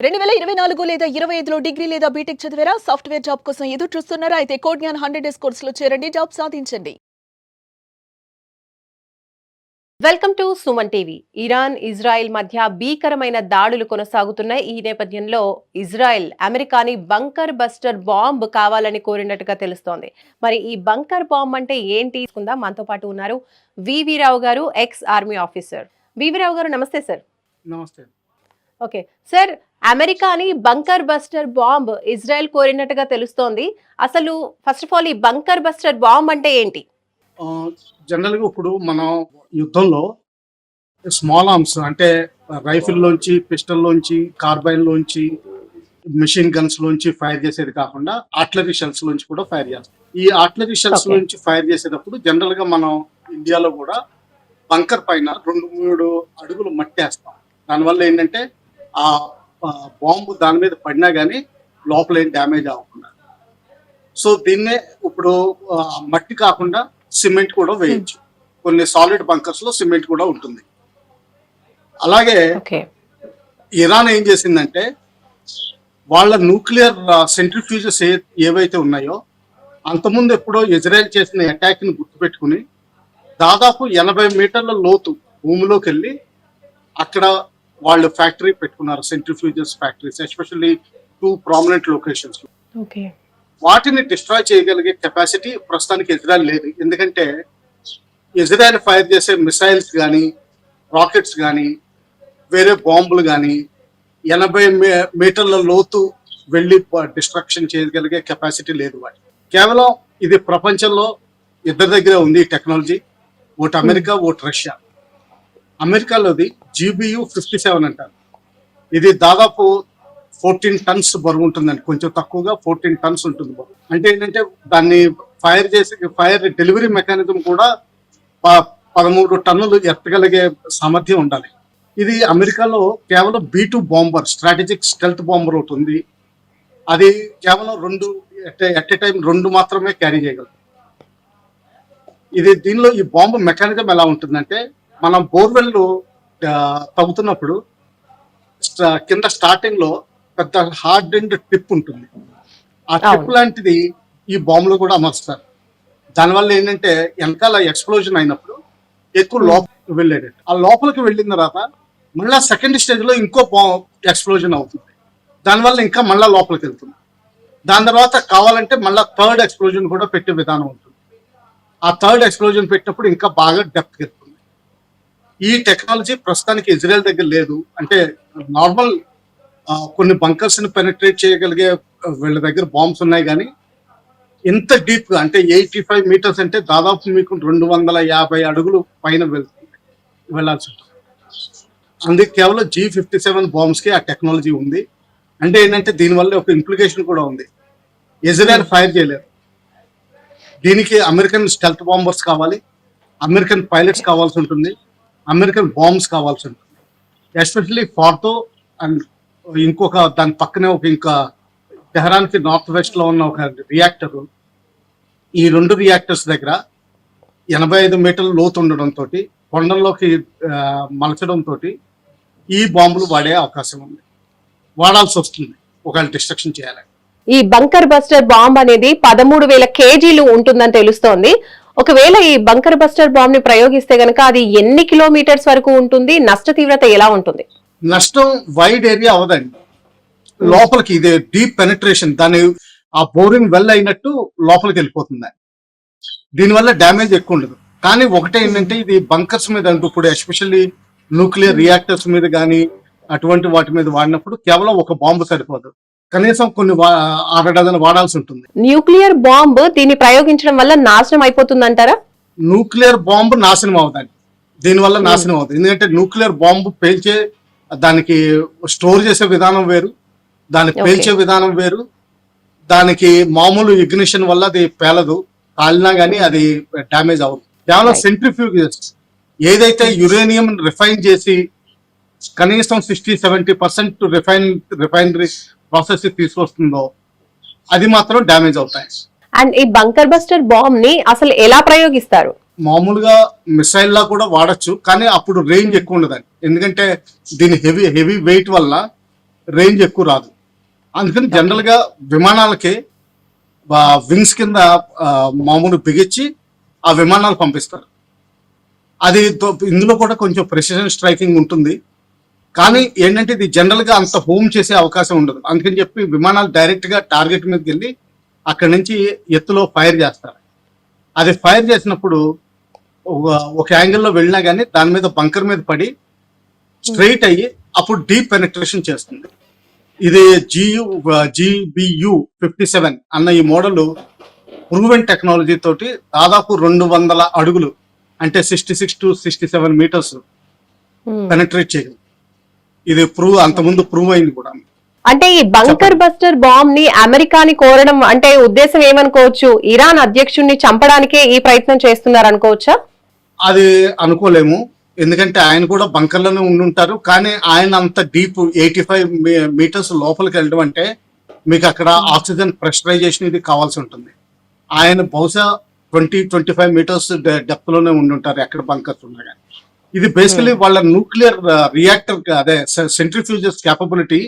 2024 లేదా 25లో డిగ్రీ లేదా బీటెక్ చదివారా? సాఫ్ట్‌వేర్ జాబ్ కోసం ఎదురు చూస్తున్నారా? అయితే కోడ్ జ్ఞాన్ 100 డేస్ కోర్సులో చేరండి, జాబ్ సాధించండి. Welcome to Suman TV. Iran Israel మధ్య భీకరమైన దాడులు కొనసాగుతున్నాయి. ఈ నేపథ్యంలో ఇజ్రాయెల్ అమెరికాని బంకర్ బస్టర్ బాంబ్ కావాలని కోరినట్టుగా తెలుస్తోంది. మరి ఈ బంకర్ బాంబ్ అంటే ఏంటి? మనతో పాటు ఉన్నారు V V Rao garu, ex army officer. V V Rao garu, నమస్తే సార్. నమస్తే. ఓకే సార్, అమెరికాని బంకర్ బస్టర్ బాంబ్ ఇజ్రాయెల్ కోరినట్టుగా తెలుస్తోంది. అసలు ఫస్ట్ ఆఫ్ ఆల్ ఈ బంకర్ బస్టర్ బాంబ్ అంటే ఏంటి? జనరల్గా ఇప్పుడు మనం యుద్ధంలో స్మాల్ ఆర్మ్స్ అంటే రైఫిల్ లోంచి, పిస్టల్ లోంచి, కార్బైన్ లోంచి, మెషిన్ గన్స్ లోంచి ఫైర్ చేసేది కాకుండా ఆర్టిలరీ షెల్స్ లోంచి కూడా ఫైర్ చేస్తాం. ఈ ఆర్టిలరీ షెల్స్ లోంచి ఫైర్ చేసేటప్పుడు జనరల్ గా మనం ఇండియాలో కూడా బంకర్ పైన 2-3 అడుగులు మట్టి వేస్తాం. దానివల్ల ఏంటంటే ఆ బాంబు దాని మీద పడినా కానీ లోపల ఏం డ్యామేజ్ అవ్వకుండా. సో దీన్నే ఇప్పుడు మట్టి కాకుండా సిమెంట్ కూడా వేయచ్చు. కొన్ని సాలిడ్ బంకర్స్ లో సిమెంట్ కూడా ఉంటుంది. అలాగే ఇరాన్ ఏం చేసిందంటే వాళ్ళ న్యూక్లియర్ సెంట్రిఫ్యూజెస్ ఏవైతే ఉన్నాయో అంతకుముందు ఎప్పుడో ఇజ్రాయెల్ చేసిన అటాక్ ని గుర్తుపెట్టుకుని దాదాపు 80 మీటర్ల లోతు భూమిలోకి వెళ్ళి అక్కడ వాళ్ళు ఫ్యాక్టరీ పెట్టుకున్నారు, centrifuges factories, especially 2 prominent locations. వాటిని డిస్ట్రాయ్ చేయగలిగే కెపాసిటీ ప్రస్తుతానికి ఇజ్రాయెల్ లేదు. ఎందుకంటే ఇజ్రాయెల్ ఫైర్ చేసే మిసైల్స్ కానీ, రాకెట్స్ కానీ, వేరే బాంబులు కానీ 80 మీటర్ల లోతు వెళ్ళి డిస్ట్రక్షన్ చేయగలిగే కెపాసిటీ లేదు వాటి. కేవలం ఇది ప్రపంచంలో ఇద్దరి దగ్గరే ఉంది ఈ టెక్నాలజీ. ఒకటి అమెరికా, ఒకటి రష్యా. అమెరికాలోది GBU-57 అంటారు. ఇది దాదాపు 14 టన్స్ బరువు ఉంటుందండి, కొంచెం తక్కువగా 14 టన్స్ ఉంటుంది బరువు. అంటే ఏంటంటే దాన్ని ఫైర్ డెలివరీ మెకానిజం కూడా 13 టన్నులు ఎత్తగలిగే సామర్థ్యం ఉండాలి. ఇది అమెరికాలో కేవలం B2 bomber, strategic stealth bomber ఒకటి ఉంది. అది కేవలం 2 ఎట్ ఏ టైం 2 మాత్రమే క్యారీ చేయగలదు. దీనిలో ఈ బాంబు మెకానిజం ఎలా ఉంటుందంటే మనం బోర్వెల్ తవ్వుతున్నప్పుడు కింద స్టార్టింగ్ లో పెద్ద హార్డ్ అండ్ టిప్ ఉంటుంది. ఆ టిప్ లాంటిది ఈ బాంబులో కూడా అమర్స్తారు. దానివల్ల ఏంటంటే వెనకాల ఎక్స్ప్లోజన్ అయినప్పుడు ఎక్కువ లోపలికి వెళ్ళేది. ఆ లోపలికి వెళ్ళిన తర్వాత మళ్ళా సెకండ్ స్టేజ్ లో ఇంకో ఎక్స్ప్లోజన్ అవుతుంది. దానివల్ల ఇంకా మళ్ళా లోపలికి వెళ్తుంది. దాని తర్వాత కావాలంటే మళ్ళా థర్డ్ ఎక్స్ప్లోజన్ కూడా పెట్టే విధానం ఉంటుంది. ఆ థర్డ్ ఎక్స్ప్లోజన్ పెట్టినప్పుడు ఇంకా బాగా డెప్త్ వెళ్తుంది. ఈ టెక్నాలజీ ప్రస్తుతానికి ఇజ్రాయెల్ దగ్గర లేదు. అంటే నార్మల్ కొన్ని బంకర్స్ ని పెనిట్రేట్ చేయగలిగే వీళ్ళ దగ్గర బాంబ్స్ ఉన్నాయి, కానీ ఇంత డీప్ గా అంటే 85 మీటర్స్ అంటే దాదాపు మీకు 250 అడుగులు పైన వెళ్ళాల్సి ఉంటుంది. అందుకే కేవలం G57 బాంబ్స్ కి ఆ టెక్నాలజీ ఉంది. అంటే ఏంటంటే దీనివల్ల ఒక ఇంప్లికేషన్ కూడా ఉంది. ఇజ్రాయెల్ ఫైర్ చేయలేదు. దీనికి అమెరికన్ స్టెల్త్ బాంబర్స్ కావాలి, అమెరికన్ పైలట్స్ కావాల్సి ఉంటుంది, అమెరికన్ బాంబ్స్ కావాల్సి ఉంటుంది. ఎస్పెషల్లీ ఫార్తో అండ్ ఇంకొక దాని పక్కనే ఇంకా టెహరాన్కి నార్త్ వెస్ట్ లో ఉన్న ఒక రియాక్టర్. ఈ 2 రియాక్టర్స్ దగ్గర 85 మీటర్ల లోతు ఉండడంతో, కొండల్లోకి మలచడంతో ఈ బాంబులు వాడే అవకాశం ఉంది, వాడాల్సి వస్తుంది ఒకవేళ డిస్ట్రక్షన్ చేయాలి. ఈ బంకర్ బస్టర్ బాంబ్ అనేది 13,000 కేజీలు ఉంటుందని తెలుస్తోంది. ఒకవేళ ఈ బంకర్ బస్టర్ బాంబ్ ని ప్రయోగిస్తే గనక అది ఎన్ని కిలోమీటర్స్ వరకు ఉంటుంది? నష్ట తీవ్రత ఎలా ఉంటుంది? నష్టం వైడ్ ఏరియా అవదండి, లోపలికి ఇదే డీప్ పెనిట్రేషన్, దాని ఆ బోరింగ్ వెల్ అయినట్టు లోపలికి వెళ్ళిపోతుంది. దీనివల్ల డ్యామేజ్ ఎక్కువ ఉండదు. కానీ ఒకటే ఏంటంటే ఇది బంకర్స్ మీద, ఇప్పుడు ఎస్పెషల్లీ న్యూక్లియర్ రియాక్టర్స్ మీద కానీ అటువంటి వాటి మీద వాడినప్పుడు కేవలం ఒక బాంబు సరిపోదు, కనీసం కొన్ని 6 డజన్లు వాడాల్సి ఉంటుంది. న్యూక్లియర్ బాంబ్ దీన్ని ప్రయోగించడం వల్ల నాశనం అయిపోతుంది అంటారా? న్యూక్లియర్ బాంబు నాశనం అవుతుంది, దీనివల్ల నాశనం అవుతుంది. ఎందుకంటే న్యూక్లియర్ బాంబు పేల్చే, దానికి స్టోర్ చేసే విధానం వేరు, దాన్ని పేల్చే విధానం వేరు. దానికి మామూలు ఇగ్నిషన్ వల్ల అది పేలదు, కాలినా కానీ అది డ్యామేజ్ అవ్వదు. కేవలం సెంట్రిఫ్యూజెస్ ఏదైతే యురేనియం రిఫైన్ చేసి కనీసం 60-70% రిఫైనరీ ప్రాసెస్ తీసుకొస్తుందో అది మాత్రం డ్యామేజ్ అవుతాయి. అండ్ ఈ బంకర్ బస్టర్ బాంబ్ ని అసలు ఎలా ప్రయోగిస్తారు? మామూలుగా మిసైల్ లా కూడా వాడచ్చు, కానీ అప్పుడు రేంజ్ ఎక్కువ ఉండదండి. ఎందుకంటే దీని హెవీ వెయిట్ వల్ల రేంజ్ ఎక్కువ రాదు. అందుకని జనరల్ గా విమానాలకి వింగ్స్ కింద మామూలు బిగించి ఆ విమానాలు పంపిస్తారు. అది ఇందులో కూడా కొంచెం ప్రెసిషన్ స్ట్రైకింగ్ ఉంటుంది, కానీ ఏంటంటే ఇది జనరల్ గా అంత హోమ్ చేసే అవకాశం ఉండదు. అందుకని చెప్పి విమానాలు డైరెక్ట్ గా టార్గెట్ మీదకి వెళ్ళి అక్కడి నుంచి ఎత్తులో ఫైర్ చేస్తారు. అది ఫైర్ చేసినప్పుడు ఒక యాంగిల్లో వెళ్ళినా కానీ దాని మీద బంకర్ మీద పడి స్ట్రైట్ అయ్యి అప్పుడు డీప్ పెనిట్రేషన్ చేస్తుంది. ఇది GBU 57 అన్న ఈ మోడల్ ప్రూవెన్ టెక్నాలజీ తోటి దాదాపు 200 అడుగులు అంటే 66 to 67 మీటర్స్ పెనిట్రేట్ చేయగలదు. ఇది అంతకుముందు ప్రూవ్ అయింది కూడా. అంటే ఈ బంకర్ బస్టర్ బాంబ్ ని అమెరికాని కోరడం అంటే ఉద్దేశం ఏమనుకోవచ్చు? ఇరాన్ అధ్యక్షుడిని చంపడానికే ఈ ప్రయత్నం చేస్తున్నారు అనుకోవచ్చా? అది అనుకోలేము, ఎందుకంటే ఆయన కూడా బంకర్లోనే ఉండుంటారు. కానీ ఆయన అంత డీప్ 85 మీటర్స్ లోపలికి వెళ్ళడం అంటే మీకు అక్కడ ఆక్సిజన్ ప్రెషరైజేషన్ ఇది కావాల్సి ఉంటుంది. ఆయన బహుశా 20-25 మీటర్స్ డెప్త్ లోనే ఉండుంటారు ఎక్కడ బంకర్స్ ఉన్నా కానీ. ఇది బేసికలీ వాళ్ళ న్యూక్లియర్ రియాక్టర్ అదే సెంట్రిఫ్యూజెస్ క్యాపబిలిటీ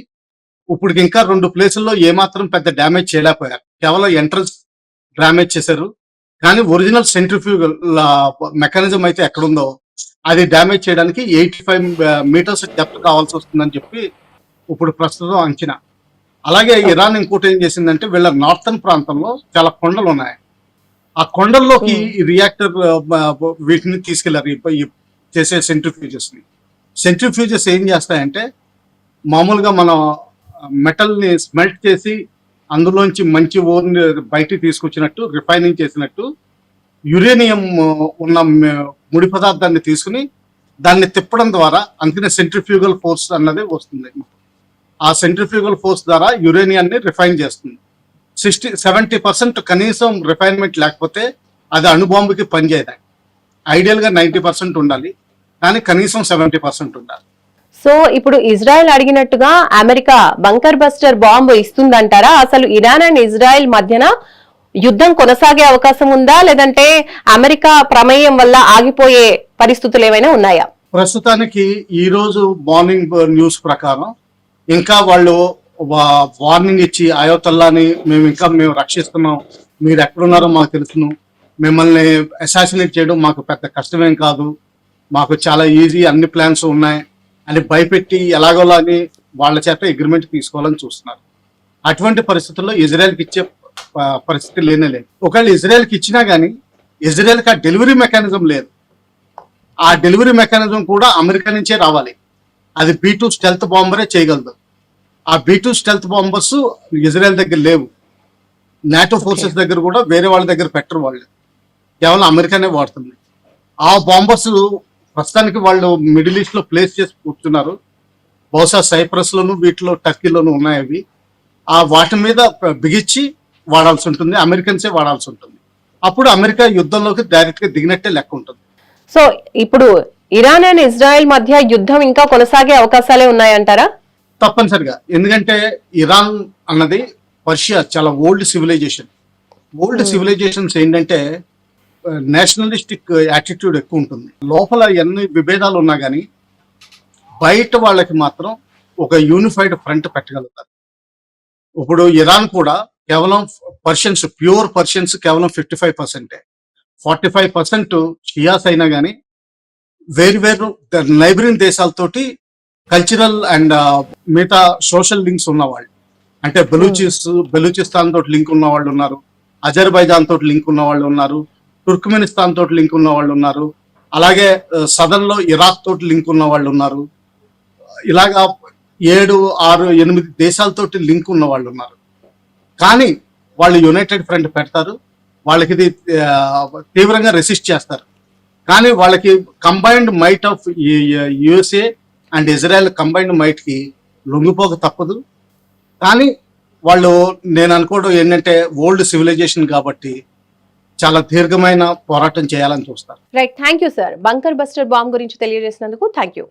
ఇప్పుడు ఇంకా 2 ప్లేసుల్లో ఏమాత్రం పెద్ద డ్యామేజ్ చేయలేకపోయారు. కేవలం ఎంట్రన్స్ డ్యామేజ్ చేశారు, కానీ ఒరిజినల్ సెంట్రిఫ్యూగల్ మెకానిజం అయితే ఎక్కడుందో అది డ్యామేజ్ చేయడానికి 85 మీటర్స్ డెప్త్ కావాల్సి వస్తుందని చెప్పి ఇప్పుడు ప్రస్తుతం అంచనా. అలాగే ఇరాన్ ఇంకోటి ఏం చేసిందంటే వీళ్ళ నార్థన్ ప్రాంతంలో చాలా కొండలు ఉన్నాయి. ఆ కొండల్లోకి ఈ రియాక్టర్ వీటిని తీసుకెళ్లారు, ఈ చేసే సెంట్రిఫ్యూజెస్ ఏం చేస్తాయంటే మామూలుగా మనం మెటల్ ని స్మెల్ట్ చేసి అందులోంచి మంచి ఓర్ని బయటికి తీసుకొచ్చినట్టు రిఫైనింగ్ చేసినట్టు యురేనియం ఉన్న ముడి పదార్థాన్ని తీసుకుని దాన్ని తిప్పడం ద్వారా అందుకనే సెంట్రిఫ్యూగల్ ఫోర్స్ అన్నది వస్తుంది. ఆ సెంట్రిఫ్యూగల్ ఫోర్స్ ద్వారా యురేనియాన్ని రిఫైన్ చేస్తుంది. 70% కనీసం రిఫైన్మెంట్ లేకపోతే అది అణుబాంబుకి పనిచేయదు. ఐడియల్ గా 90% ఉండాలి, కానీ కనీసం 70% ఉండాలి. సో ఇప్పుడు ఇజ్రాయెల్ అడిగినట్టుగా అమెరికా బంకర్ బస్టర్ బాంబు ఇస్తుందంటారా? అసలు ఇరాన్ అండ్ ఇజ్రాయెల్ మధ్యన యుద్ధం కొనసాగే అవకాశం ఉందా, లేదంటే అమెరికా ప్రమేయం వల్ల ఆగిపోయే పరిస్థితులు ఏమైనా ఉన్నాయా? ప్రస్తుతానికి ఈ రోజు మార్నింగ్ న్యూస్ ప్రకారం ఇంకా వాళ్ళు వార్నింగ్ ఇచ్చి ఆయోతల్లాని మేము రక్షిస్తున్నాం, మీరు ఎక్కడున్నారో మాకు తెలుసును, మిమ్మల్ని అసాసినేట్ చేయడం మాకు పెద్ద కష్టమేం కాదు, మాకు చాలా ఈజీ, అన్ని ప్లాన్స్ ఉన్నాయి అని భయపెట్టి ఎలాగోలాని వాళ్ళ చేత అగ్రిమెంట్ తీసుకోవాలని చూస్తున్నారు. అటువంటి పరిస్థితుల్లో ఇజ్రాయెల్కి ఇచ్చే పరిస్థితి లేనేలేదు. ఒకవేళ ఇజ్రాయెల్కి ఇచ్చినా కానీ ఇజ్రాయెల్కి ఆ డెలివరీ మెకానిజం లేదు. ఆ డెలివరీ మెకానిజం కూడా అమెరికా నుంచే రావాలి. అది B-2 స్టెల్త్ బాంబరే చేయగలదు. ఆ B-2 స్టెల్త్ బాంబర్స్ ఇజ్రాయెల్ దగ్గర లేవు. నాటో ఫోర్సెస్ దగ్గర కూడా వేరే వాళ్ళ దగ్గర పెట్టరు, వాళ్ళు కేవలం అమెరికానే వాడుతుంది. ఆ బాంబర్స్ ప్రస్తుతానికి వాళ్ళు మిడిల్ ఈస్ట్ లో ప్లేస్ చేసి కూర్చున్నారు. బహుశా సైప్రస్ లోను వీటిలో టర్కీలోను ఉన్నాయి అవి. ఆ వాటి మీద బిగించి వాడాల్సి ఉంటుంది, అమెరికన్సే వాడాల్సి ఉంటుంది. అప్పుడు అమెరికా యుద్ధంలోకి డైరెక్ట్ గా దిగినట్టే లెక్క ఉంటుంది. సో ఇప్పుడు ఇరాన్ అండ్ ఇజ్రాయెల్ మధ్య యుద్ధం ఇంకా కొనసాగే అవకాశాలే ఉన్నాయంటారా? తప్పనిసరిగా, ఎందుకంటే ఇరాన్ అన్నది పర్షియా చాలా ఓల్డ్ సివిలైజేషన్. ఓల్డ్ సివిలైజేషన్స్ ఏంటంటే నేషనలిస్టిక్ యాటిట్యూడ్ ఎక్కువ ఉంటుంది. లోపల ఎన్ని విభేదాలు ఉన్నా కానీ బయట వాళ్ళకి మాత్రం ఒక యూనిఫైడ్ ఫ్రంట్ పెట్టగలుగుతారు. ఇప్పుడు ఇరాన్ కూడా కేవలం పర్షియన్స్, ప్యూర్ పర్షియన్స్ కేవలం 55%, 45% షియాస్ అయినా కానీ వేరు నైబరింగ్ దేశాలతోటి కల్చరల్ అండ్ మిగతా సోషల్ లింక్స్ ఉన్నవాళ్ళు, అంటే బెలూచిస్తాన్ తోటి లింక్ ఉన్న వాళ్ళు ఉన్నారు, అజర్బైజాన్ తోటి లింక్ ఉన్న వాళ్ళు ఉన్నారు, తుర్క్మెనిస్తాన్ తోటి లింక్ ఉన్న వాళ్ళు ఉన్నారు, అలాగే సదర్న్ లో ఇరాక్ తోటి లింక్ ఉన్న వాళ్ళు ఉన్నారు. ఇలాగా 7, 6, 8 దేశాలతోటి లింక్ ఉన్న వాళ్ళు ఉన్నారు. కానీ వాళ్ళు యునైటెడ్ ఫ్రంట్ పెడతారు, వాళ్ళకి ఇది తీవ్రంగా రెసిస్ట్ చేస్తారు. కానీ వాళ్ళకి combined might of USA and Israel combined might కి లొంగిపోక తప్పదు. కానీ వాళ్ళు, నేను అనుకోవడం ఏంటంటే ఓల్డ్ సివిలైజేషన్ కాబట్టి చాలా దీర్ఘమైన పోరాటం చేయాలని చూస్తారు. Right, thank you sir. Bunker buster bomb గురించి తెలియజేసినందుకు థ్యాంక్ యూ.